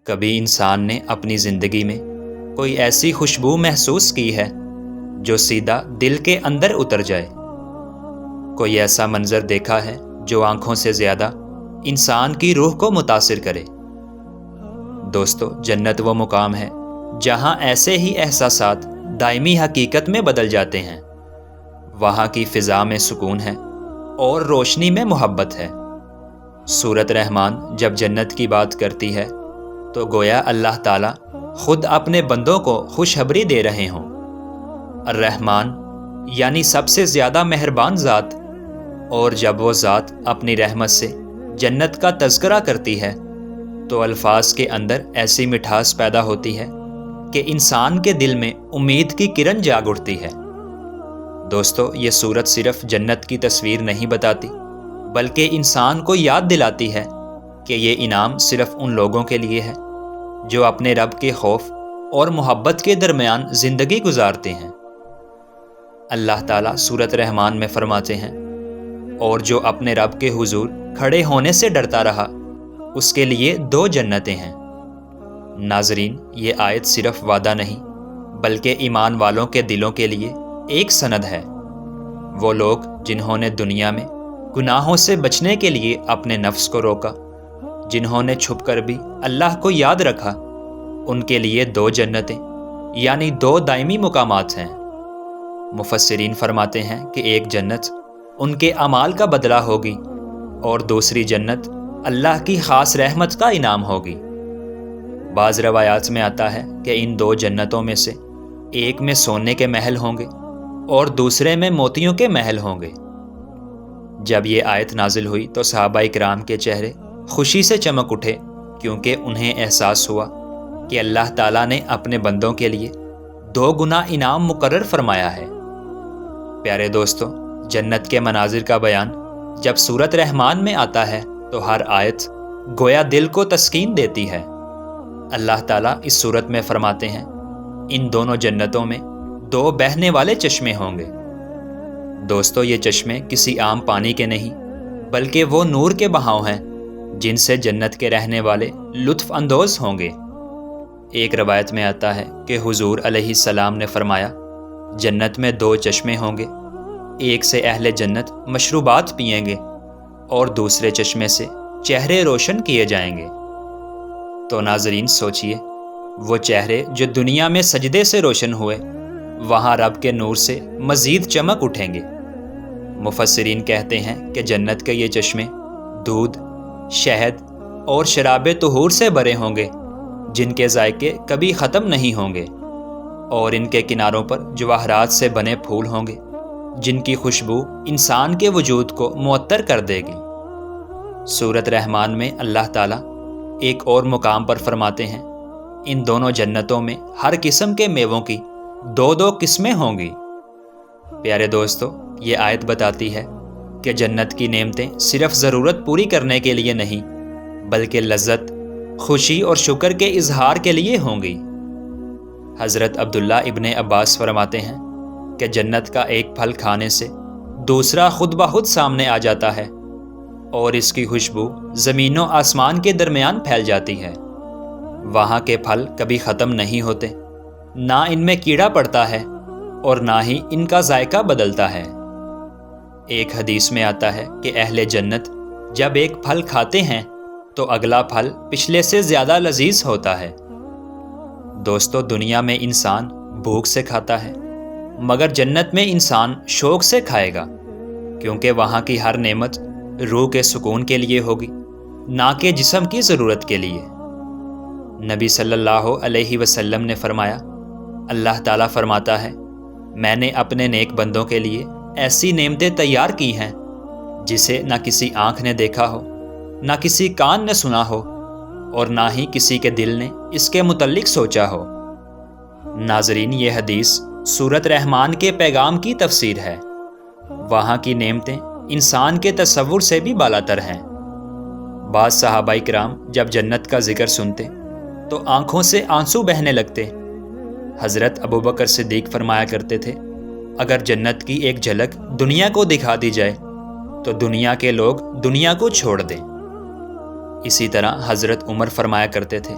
کبھی انسان نے اپنی زندگی میں کوئی ایسی خوشبو محسوس کی ہے جو سیدھا دل کے اندر اتر جائے؟ کوئی ایسا منظر دیکھا ہے جو آنکھوں سے زیادہ انسان کی روح کو متاثر کرے؟ دوستو، جنت وہ مقام ہے جہاں ایسے ہی احساسات دائمی حقیقت میں بدل جاتے ہیں۔ وہاں کی فضا میں سکون ہے اور روشنی میں محبت ہے۔ سورۃ رحمان جب جنت کی بات کرتی ہے تو گویا اللہ تعالیٰ خود اپنے بندوں کو خوشخبری دے رہے ہوں۔ الرحمن یعنی سب سے زیادہ مہربان ذات، اور جب وہ ذات اپنی رحمت سے جنت کا تذکرہ کرتی ہے تو الفاظ کے اندر ایسی مٹھاس پیدا ہوتی ہے کہ انسان کے دل میں امید کی کرن جاگ اٹھتی ہے۔ دوستو، یہ سورت صرف جنت کی تصویر نہیں بتاتی، بلکہ انسان کو یاد دلاتی ہے کہ یہ انعام صرف ان لوگوں کے لیے ہے جو اپنے رب کے خوف اور محبت کے درمیان زندگی گزارتے ہیں۔ اللہ تعالیٰ سورۃ رحمان میں فرماتے ہیں، اور جو اپنے رب کے حضور کھڑے ہونے سے ڈرتا رہا اس کے لیے 2 جنتیں ہیں۔ ناظرین، یہ آیت صرف وعدہ نہیں بلکہ ایمان والوں کے دلوں کے لیے ایک سند ہے۔ وہ لوگ جنہوں نے دنیا میں گناہوں سے بچنے کے لیے اپنے نفس کو روکا، جنہوں نے چھپ کر بھی اللہ کو یاد رکھا، ان کے لیے 2 جنتیں یعنی 2 دائمی مقامات ہیں۔ مفسرین فرماتے ہیں کہ ایک جنت ان کے اعمال کا بدلہ ہوگی اور دوسری جنت اللہ کی خاص رحمت کا انعام ہوگی۔ بعض روایات میں آتا ہے کہ ان 2 جنتوں میں سے ایک میں سونے کے محل ہوں گے اور دوسرے میں موتیوں کے محل ہوں گے۔ جب یہ آیت نازل ہوئی تو صحابہ اکرام کے چہرے خوشی سے چمک اٹھے، کیونکہ انہیں احساس ہوا کہ اللہ تعالیٰ نے اپنے بندوں کے لیے 2 گنا انعام مقرر فرمایا ہے۔ پیارے دوستو، جنت کے مناظر کا بیان جب سورۃ رحمان میں آتا ہے تو ہر آیت گویا دل کو تسکین دیتی ہے۔ اللہ تعالیٰ اس سورت میں فرماتے ہیں، ان دونوں جنتوں میں 2 بہنے والے چشمے ہوں گے۔ دوستو، یہ چشمے کسی عام پانی کے نہیں بلکہ وہ نور کے بہاؤ ہیں جن سے جنت کے رہنے والے لطف اندوز ہوں گے۔ ایک روایت میں آتا ہے کہ حضور علیہ السلام نے فرمایا، جنت میں 2 چشمے ہوں گے، ایک سے اہل جنت مشروبات پئیں گے اور دوسرے چشمے سے چہرے روشن کیے جائیں گے۔ تو ناظرین سوچئے، وہ چہرے جو دنیا میں سجدے سے روشن ہوئے وہاں رب کے نور سے مزید چمک اٹھیں گے۔ مفسرین کہتے ہیں کہ جنت کے یہ چشمے دودھ، شہد اور شراب طہور سے بھرے ہوں گے جن کے ذائقے کبھی ختم نہیں ہوں گے، اور ان کے کناروں پر جواہرات سے بنے پھول ہوں گے جن کی خوشبو انسان کے وجود کو معطر کر دے گی۔ سورۃ رحمان میں اللہ تعالیٰ ایک اور مقام پر فرماتے ہیں، ان دونوں جنتوں میں ہر قسم کے میووں کی 2 قسمیں ہوں گی۔ پیارے دوستو، یہ آیت بتاتی ہے کہ جنت کی نعمتیں صرف ضرورت پوری کرنے کے لیے نہیں بلکہ لذت، خوشی اور شکر کے اظہار کے لیے ہوں گی۔ حضرت عبداللہ ابن عباس فرماتے ہیں کہ جنت کا ایک پھل کھانے سے دوسرا خود بخود سامنے آ جاتا ہے اور اس کی خوشبو زمین و آسمان کے درمیان پھیل جاتی ہے۔ وہاں کے پھل کبھی ختم نہیں ہوتے، نہ ان میں کیڑا پڑتا ہے اور نہ ہی ان کا ذائقہ بدلتا ہے۔ ایک حدیث میں آتا ہے کہ اہل جنت جب ایک پھل کھاتے ہیں تو اگلا پھل پچھلے سے زیادہ لذیذ ہوتا ہے۔ دوستو، دنیا میں انسان بھوک سے کھاتا ہے مگر جنت میں انسان شوق سے کھائے گا، کیونکہ وہاں کی ہر نعمت روح کے سکون کے لیے ہوگی، نہ کہ جسم کی ضرورت کے لیے۔ نبی صلی اللہ علیہ وسلم نے فرمایا، اللہ تعالیٰ فرماتا ہے، میں نے اپنے نیک بندوں کے لیے ایسی نعمتیں تیار کی ہیں جسے نہ کسی آنکھ نے دیکھا ہو، نہ کسی کان نے سنا ہو اور نہ ہی کسی کے دل نے اس کے متعلق سوچا ہو۔ ناظرین، یہ حدیث سورۃ رحمان کے پیغام کی تفسیر ہے۔ وہاں کی نعمتیں انسان کے تصور سے بھی بالاتر ہیں۔ بعض صحابہ کرام جب جنت کا ذکر سنتے تو آنکھوں سے آنسو بہنے لگتے۔ حضرت ابوبکر صدیق فرمایا کرتے تھے، اگر جنت کی ایک جھلک دنیا کو دکھا دی جائے تو دنیا کے لوگ دنیا کو چھوڑ دیں۔ اسی طرح حضرت عمر فرمایا کرتے تھے،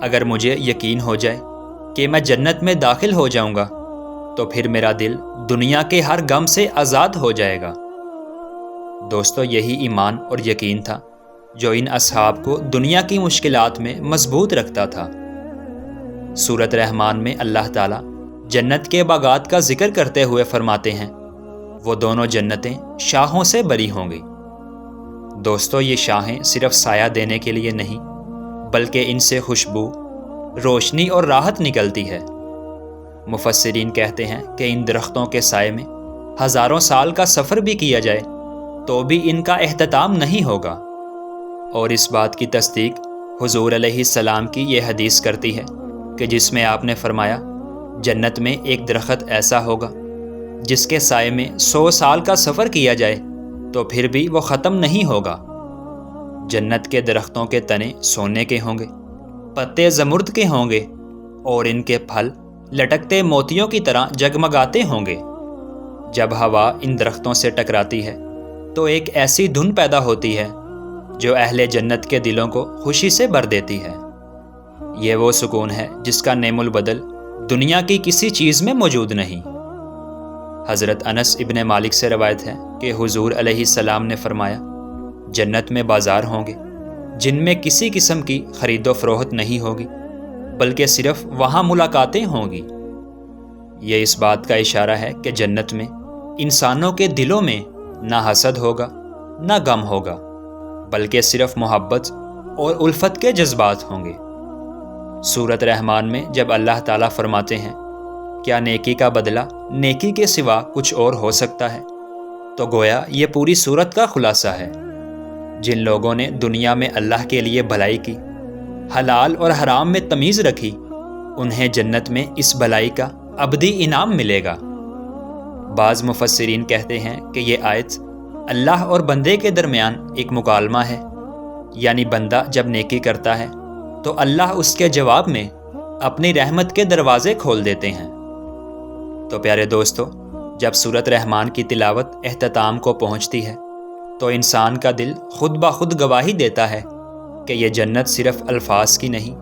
اگر مجھے یقین ہو جائے کہ میں جنت میں داخل ہو جاؤں گا تو پھر میرا دل دنیا کے ہر غم سے آزاد ہو جائے گا۔ دوستو، یہی ایمان اور یقین تھا جو ان اصحاب کو دنیا کی مشکلات میں مضبوط رکھتا تھا۔ سورۃ رحمان میں اللہ تعالیٰ جنت کے باغات کا ذکر کرتے ہوئے فرماتے ہیں، وہ دونوں جنتیں شاخوں سے بری ہوں گی۔ دوستو، یہ شاخیں صرف سایہ دینے کے لیے نہیں بلکہ ان سے خوشبو، روشنی اور راحت نکلتی ہے۔ مفسرین کہتے ہیں کہ ان درختوں کے سائے میں ہزاروں سال کا سفر بھی کیا جائے تو بھی ان کا اختتام نہیں ہوگا۔ اور اس بات کی تصدیق حضور علیہ السلام کی یہ حدیث کرتی ہے کہ جس میں آپ نے فرمایا، جنت میں ایک درخت ایسا ہوگا جس کے سائے میں 100 سال کا سفر کیا جائے تو پھر بھی وہ ختم نہیں ہوگا۔ جنت کے درختوں کے تنے سونے کے ہوں گے، پتے زمرد کے ہوں گے اور ان کے پھل لٹکتے موتیوں کی طرح جگمگاتے ہوں گے۔ جب ہوا ان درختوں سے ٹکراتی ہے تو ایک ایسی دھن پیدا ہوتی ہے جو اہل جنت کے دلوں کو خوشی سے بھر دیتی ہے۔ یہ وہ سکون ہے جس کا نعم البدل دنیا کی کسی چیز میں موجود نہیں۔ حضرت انس ابن مالک سے روایت ہے کہ حضور علیہ السلام نے فرمایا، جنت میں بازار ہوں گے جن میں کسی قسم کی خرید و فروخت نہیں ہوگی بلکہ صرف وہاں ملاقاتیں ہوں گی۔ یہ اس بات کا اشارہ ہے کہ جنت میں انسانوں کے دلوں میں نہ حسد ہوگا نہ غم ہوگا بلکہ صرف محبت اور الفت کے جذبات ہوں گے۔ سورۃ رحمان میں جب اللہ تعالیٰ فرماتے ہیں، کیا نیکی کا بدلہ نیکی کے سوا کچھ اور ہو سکتا ہے، تو گویا یہ پوری سورت کا خلاصہ ہے۔ جن لوگوں نے دنیا میں اللہ کے لیے بھلائی کی، حلال اور حرام میں تمیز رکھی، انہیں جنت میں اس بھلائی کا ابدی انعام ملے گا۔ بعض مفسرین کہتے ہیں کہ یہ آیت اللہ اور بندے کے درمیان ایک مکالمہ ہے، یعنی بندہ جب نیکی کرتا ہے تو اللہ اس کے جواب میں اپنی رحمت کے دروازے کھول دیتے ہیں۔ تو پیارے دوستو، جب سورۃ رحمان کی تلاوت اختتام کو پہنچتی ہے تو انسان کا دل خود بخود گواہی دیتا ہے کہ یہ جنت صرف الفاظ کی نہیں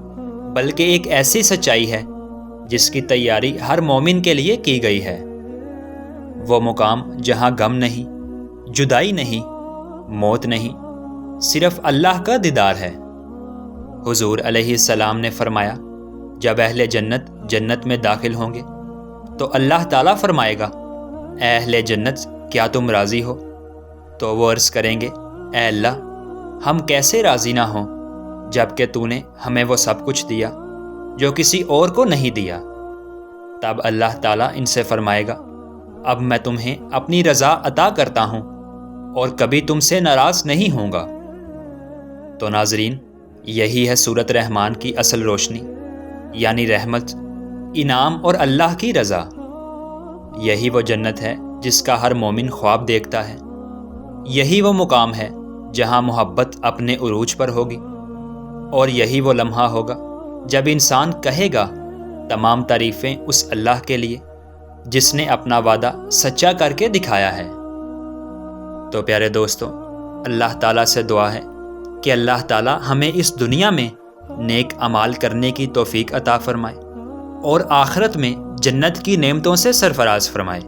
بلکہ ایک ایسی سچائی ہے جس کی تیاری ہر مومن کے لیے کی گئی ہے۔ وہ مقام جہاں غم نہیں، جدائی نہیں، موت نہیں، صرف اللہ کا دیدار ہے۔ حضور علیہ السلام نے فرمایا، جب اہل جنت جنت میں داخل ہوں گے تو اللہ تعالیٰ فرمائے گا، اے اہل جنت، کیا تم راضی ہو؟ تو وہ عرض کریں گے، اے اللہ، ہم کیسے راضی نہ ہوں جب کہ تو نے ہمیں وہ سب کچھ دیا جو کسی اور کو نہیں دیا۔ تب اللہ تعالیٰ ان سے فرمائے گا، اب میں تمہیں اپنی رضا عطا کرتا ہوں اور کبھی تم سے ناراض نہیں ہوں گا۔ تو ناظرین، یہی ہے سورۃ رحمان کی اصل روشنی، یعنی رحمت، انعام اور اللہ کی رضا۔ یہی وہ جنت ہے جس کا ہر مومن خواب دیکھتا ہے۔ یہی وہ مقام ہے جہاں محبت اپنے عروج پر ہوگی، اور یہی وہ لمحہ ہوگا جب انسان کہے گا، تمام تعریفیں اس اللہ کے لیے جس نے اپنا وعدہ سچا کر کے دکھایا ہے۔ تو پیارے دوستو، اللہ تعالیٰ سے دعا ہے کہ اللہ تعالیٰ ہمیں اس دنیا میں نیک اعمال کرنے کی توفیق عطا فرمائے اور آخرت میں جنت کی نعمتوں سے سرفراز فرمائے۔